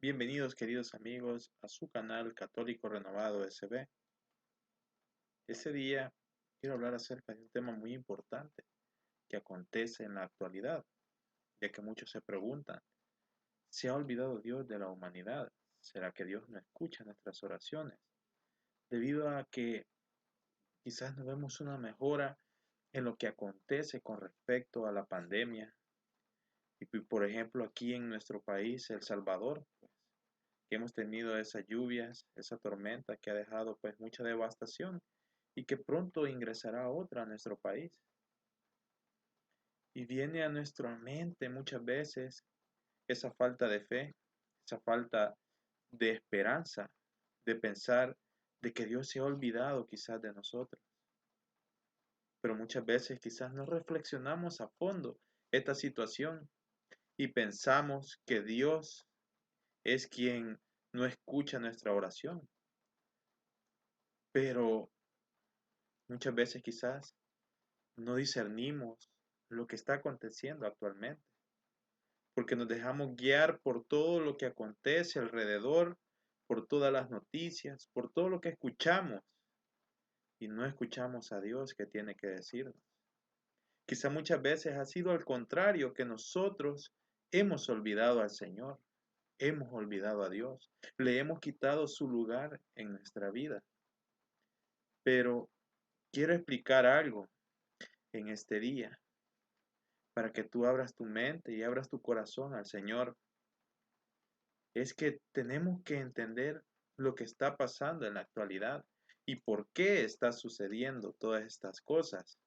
Bienvenidos queridos amigos a su canal Católico Renovado SB. Este día quiero hablar acerca de un tema muy importante que acontece en la actualidad, ya que muchos se preguntan, ¿se ha olvidado Dios de la humanidad? ¿Será que Dios no escucha nuestras oraciones? Debido a que quizás no vemos una mejora en lo que acontece con respecto a la pandemia. Y por ejemplo aquí en nuestro país, El Salvador, que hemos tenido esas lluvias, esa tormenta que ha dejado pues mucha devastación y que pronto ingresará otra a nuestro país. Y viene a nuestra mente muchas veces esa falta de fe, esa falta de esperanza, de pensar de que Dios se ha olvidado quizás de nosotros. Pero muchas veces quizás no reflexionamos a fondo esta situación y pensamos que Dios es quien no escucha nuestra oración. Pero muchas veces quizás no discernimos lo que está aconteciendo actualmente, porque nos dejamos guiar por todo lo que acontece alrededor, por todas las noticias, por todo lo que escuchamos y no escuchamos a Dios que tiene que decirnos. Quizá muchas veces ha sido al contrario, que nosotros hemos olvidado al Señor, hemos olvidado a Dios, le hemos quitado su lugar en nuestra vida. Pero quiero explicar algo en este día, para que tú abras tu mente y abras tu corazón al Señor. Es que tenemos que entender lo que está pasando en la actualidad y por qué está sucediendo todas estas cosas.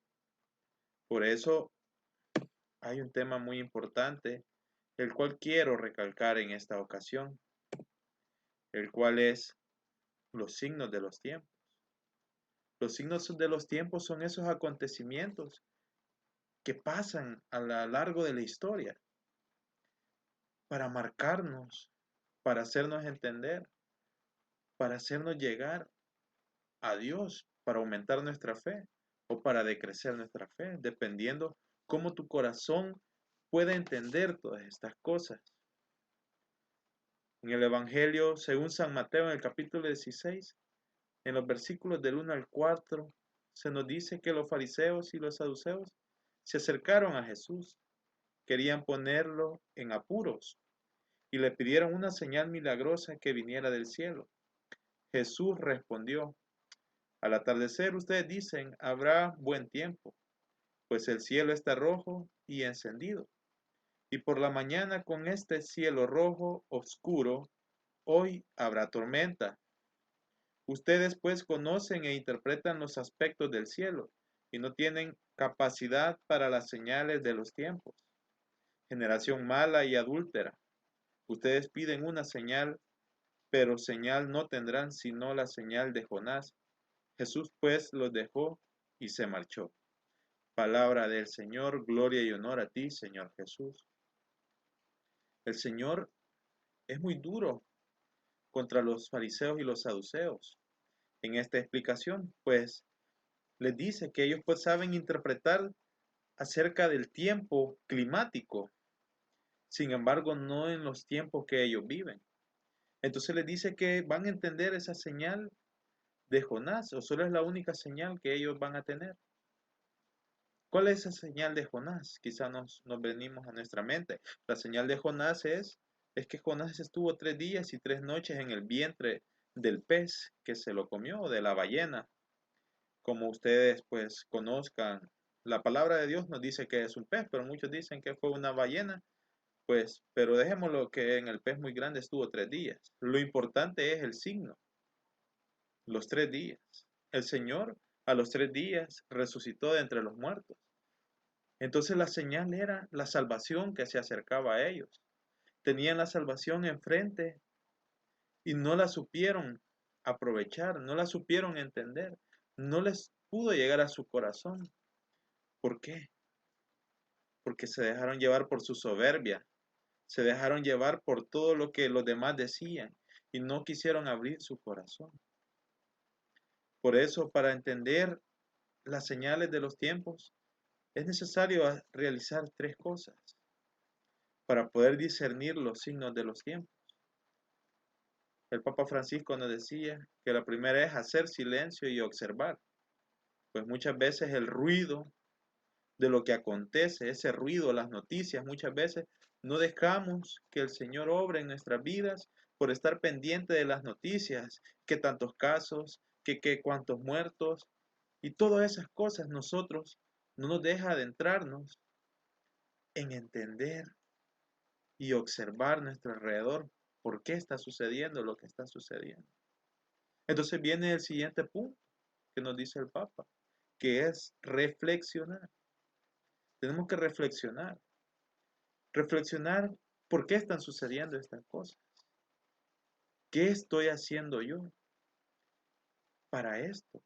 Por eso hay un tema muy importante, el cual quiero recalcar en esta ocasión, el cual es los signos de los tiempos. Los signos de los tiempos son esos acontecimientos que pasan a lo largo de la historia para marcarnos, para hacernos entender, para hacernos llegar a Dios, para aumentar nuestra fe o para decrecer nuestra fe, dependiendo cómo tu corazón pueda entender todas estas cosas. En el Evangelio, según San Mateo, en el capítulo 16, en los versículos del 1 al 4, se nos dice que los fariseos y los saduceos se acercaron a Jesús, querían ponerlo en apuros y le pidieron una señal milagrosa que viniera del cielo. Jesús respondió: al atardecer ustedes dicen, habrá buen tiempo, pues el cielo está rojo y encendido. Y por la mañana con este cielo rojo oscuro, hoy habrá tormenta. Ustedes pues conocen e interpretan los aspectos del cielo y no tienen capacidad para las señales de los tiempos. Generación mala y adúltera. Ustedes piden una señal, pero señal no tendrán sino la señal de Jonás. Jesús pues los dejó y se marchó. Palabra del Señor, gloria y honor a ti, Señor Jesús. El Señor es muy duro contra los fariseos y los saduceos en esta explicación, pues les dice que ellos pues saben interpretar acerca del tiempo climático, sin embargo no en los tiempos que ellos viven. Entonces les dice que van a entender esa señal de Jonás, o solo es la única señal que ellos van a tener. ¿Cuál es esa señal de Jonás? Quizá nos venimos a nuestra mente. La señal de Jonás es que Jonás estuvo 3 días y 3 noches en el vientre del pez que se lo comió, o de la ballena. Como ustedes pues conozcan, la palabra de Dios nos dice que es un pez, pero muchos dicen que fue una ballena. Pues, pero dejémoslo que en el pez muy grande estuvo 3 días. Lo importante es el signo, los 3 días. El Señor a los 3 días resucitó de entre los muertos. Entonces la señal era la salvación que se acercaba a ellos. Tenían la salvación enfrente y no la supieron aprovechar, no la supieron entender, no les pudo llegar a su corazón. ¿Por qué? Porque se dejaron llevar por su soberbia, se dejaron llevar por todo lo que los demás decían y no quisieron abrir su corazón. Por eso, para entender las señales de los tiempos, es necesario realizar 3 cosas para poder discernir los signos de los tiempos. El Papa Francisco nos decía que la primera es hacer silencio y observar, pues muchas veces el ruido de lo que acontece, ese ruido, las noticias, muchas veces no dejamos que el Señor obre en nuestras vidas por estar pendiente de las noticias, que tantos casos, que cuantos muertos, y todas esas cosas nosotros no nos deja adentrarnos en entender y observar nuestro alrededor por qué está sucediendo lo que está sucediendo. Entonces viene el siguiente punto que nos dice el Papa, que es reflexionar. Tenemos que reflexionar. Reflexionar por qué están sucediendo estas cosas. ¿Qué estoy haciendo yo para esto?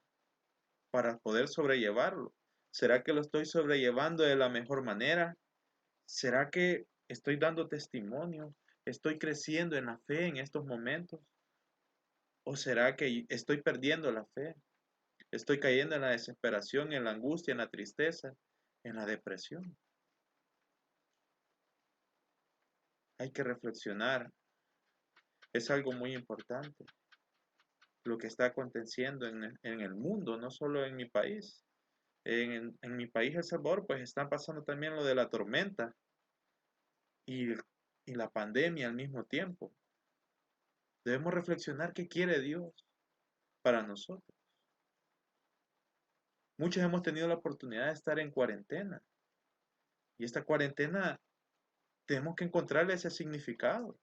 Para poder sobrellevarlo. ¿Será que lo estoy sobrellevando de la mejor manera? ¿Será que estoy dando testimonio? ¿Estoy creciendo en la fe en estos momentos? ¿O será que estoy perdiendo la fe? Estoy cayendo en la desesperación, en la angustia, en la tristeza, en la depresión. Hay que reflexionar. Es algo muy importante lo que está aconteciendo en el mundo, no solo en mi país. En mi país, El Salvador, pues está pasando también lo de la tormenta y, y la pandemia al mismo tiempo. Debemos reflexionar qué quiere Dios para nosotros. Muchos hemos tenido la oportunidad de estar en cuarentena y esta cuarentena tenemos que encontrarle ese significado.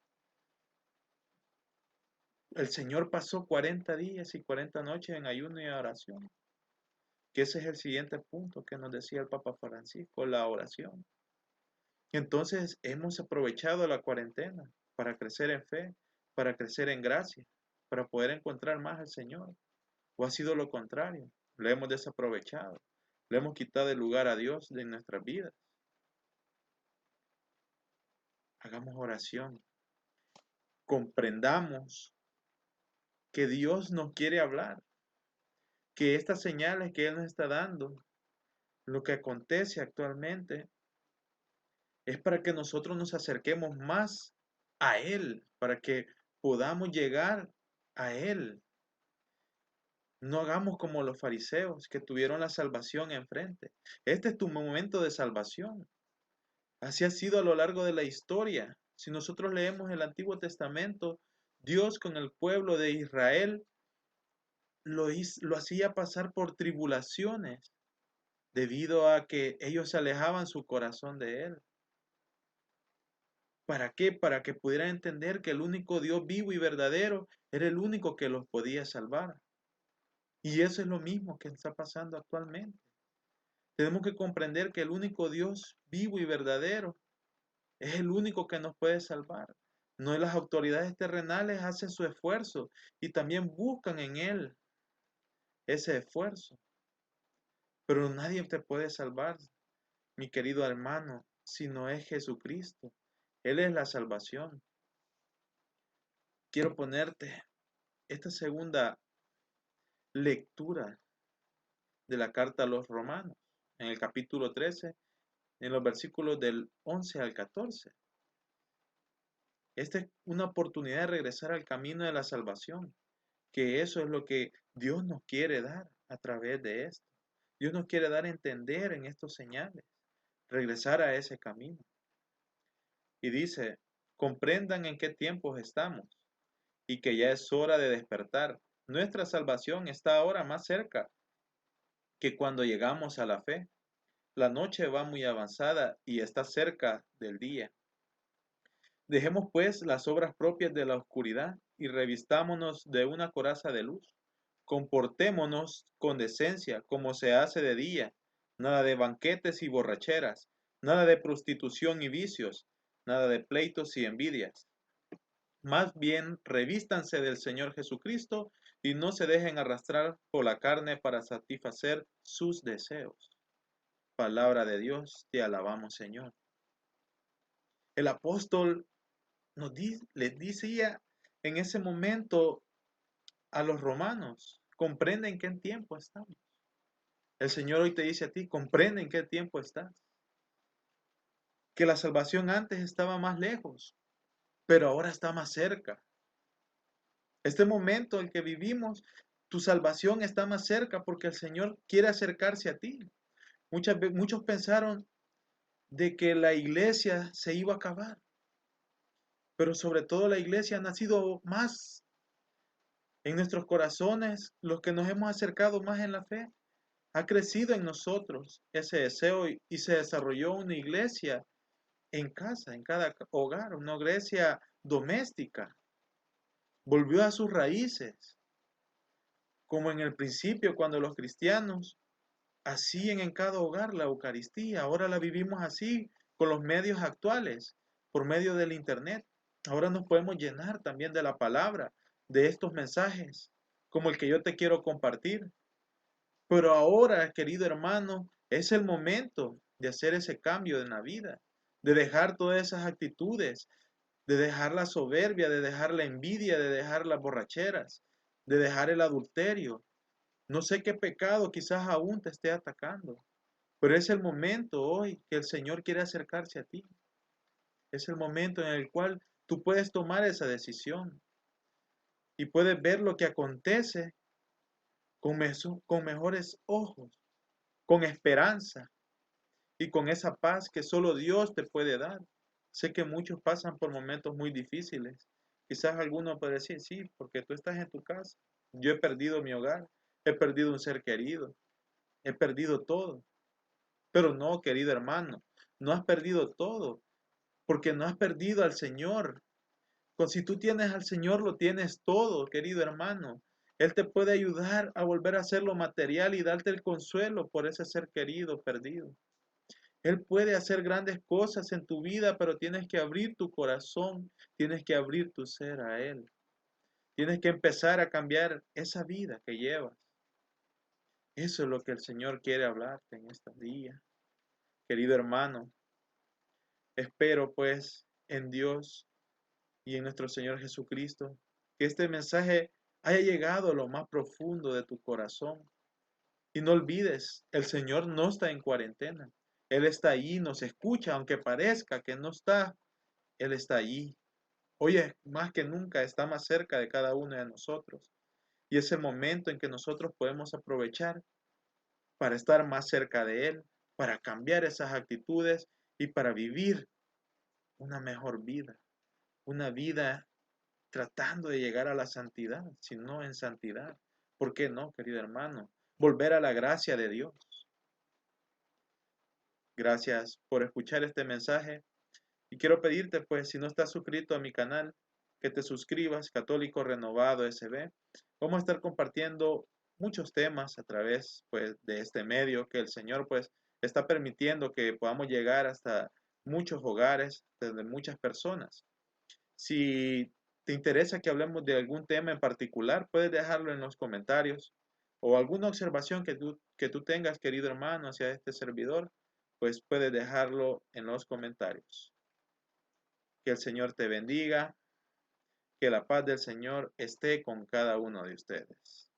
El Señor pasó 40 días y 40 noches en ayuno y oración, que ese es el siguiente punto que nos decía el Papa Francisco, la oración. Entonces hemos aprovechado la cuarentena para crecer en fe, para crecer en gracia, para poder encontrar más al Señor. ¿O ha sido lo contrario? Lo hemos desaprovechado, le hemos quitado el lugar a Dios de nuestras vidas. Hagamos oración, comprendamos que Dios nos quiere hablar, que estas señales que Él nos está dando, lo que acontece actualmente, es para que nosotros nos acerquemos más a Él, para que podamos llegar a Él. No hagamos como los fariseos que tuvieron la salvación enfrente. Este es tu momento de salvación. Así ha sido a lo largo de la historia. Si nosotros leemos el Antiguo Testamento, Dios con el pueblo de Israel lo hacía pasar por tribulaciones debido a que ellos alejaban su corazón de Él. ¿Para qué? Para que pudieran entender que el único Dios vivo y verdadero era el único que los podía salvar. Y eso es lo mismo que está pasando actualmente. Tenemos que comprender que el único Dios vivo y verdadero es el único que nos puede salvar. No, las autoridades terrenales hacen su esfuerzo y también buscan en Él ese esfuerzo. Pero nadie te puede salvar, mi querido hermano, si no es Jesucristo. Él es la salvación. Quiero ponerte esta segunda lectura de la carta a los romanos, en el capítulo 13, en los versículos del 11 al 14. Esta es una oportunidad de regresar al camino de la salvación, que eso es lo que Dios nos quiere dar a través de esto. Dios nos quiere dar a entender en estos señales, regresar a ese camino. Y dice, comprendan en qué tiempos estamos y que ya es hora de despertar. Nuestra salvación está ahora más cerca que cuando llegamos a la fe. La noche va muy avanzada y está cerca del día. Dejemos pues las obras propias de la oscuridad y revistámonos de una coraza de luz. Comportémonos con decencia como se hace de día, nada de banquetes y borracheras, nada de prostitución y vicios, nada de pleitos y envidias. Más bien, revístanse del Señor Jesucristo y no se dejen arrastrar por la carne para satisfacer sus deseos. Palabra de Dios, te alabamos, Señor. El apóstol les decía en ese momento a los romanos, comprenden qué tiempo estamos. El Señor hoy te dice a ti, comprende en qué tiempo estás. Que la salvación antes estaba más lejos, pero ahora está más cerca. Este momento en que vivimos, tu salvación está más cerca porque el Señor quiere acercarse a ti. Muchos pensaron de que la iglesia se iba a acabar, pero sobre todo la iglesia ha nacido más en nuestros corazones, los que nos hemos acercado más en la fe. Ha crecido en nosotros ese deseo y se desarrolló una iglesia en casa, en cada hogar, una iglesia doméstica. Volvió a sus raíces, como en el principio cuando los cristianos hacían en cada hogar la Eucaristía. Ahora la vivimos así con los medios actuales, por medio del Internet. Ahora nos podemos llenar también de la palabra, de estos mensajes, como el que yo te quiero compartir. Pero ahora, querido hermano, es el momento de hacer ese cambio en la vida, de dejar todas esas actitudes, de dejar la soberbia, de dejar la envidia, de dejar las borracheras, de dejar el adulterio. No sé qué pecado quizás aún te esté atacando, pero es el momento hoy que el Señor quiere acercarse a ti. Es el momento en el cual tú puedes tomar esa decisión y puedes ver lo que acontece con mejores ojos, con esperanza y con esa paz que solo Dios te puede dar. Sé que muchos pasan por momentos muy difíciles. Quizás alguno puede decir, sí, porque tú estás en tu casa. Yo he perdido mi hogar, he perdido un ser querido, he perdido todo. Pero no, querido hermano, no has perdido todo, porque no has perdido al Señor. Si tú tienes al Señor, lo tienes todo, querido hermano. Él te puede ayudar a volver a hacerlo material y darte el consuelo por ese ser querido perdido. Él puede hacer grandes cosas en tu vida, pero tienes que abrir tu corazón, tienes que abrir tu ser a Él. Tienes que empezar a cambiar esa vida que llevas. Eso es lo que el Señor quiere hablarte en este día. Querido hermano, espero pues en Dios y en nuestro Señor Jesucristo que este mensaje haya llegado a lo más profundo de tu corazón. Y no olvides, el Señor no está en cuarentena. Él está ahí, nos escucha, aunque parezca que no está, Él está allí. Hoy es más que nunca está más cerca de cada uno de nosotros. Y es el momento en que nosotros podemos aprovechar para estar más cerca de Él, para cambiar esas actitudes y para vivir una mejor vida. Una vida tratando de llegar a la santidad, sino en santidad. ¿Por qué no, querido hermano? Volver a la gracia de Dios. Gracias por escuchar este mensaje. Y quiero pedirte, pues, si no estás suscrito a mi canal, que te suscribas, Católico Renovado SB. Vamos a estar compartiendo muchos temas a través, pues, de este medio que el Señor, pues, está permitiendo que podamos llegar hasta muchos hogares, desde muchas personas. Si te interesa que hablemos de algún tema en particular, puedes dejarlo en los comentarios o alguna observación que tú tengas, querido hermano, hacia este servidor, pues puedes dejarlo en los comentarios. Que el Señor te bendiga, que la paz del Señor esté con cada uno de ustedes.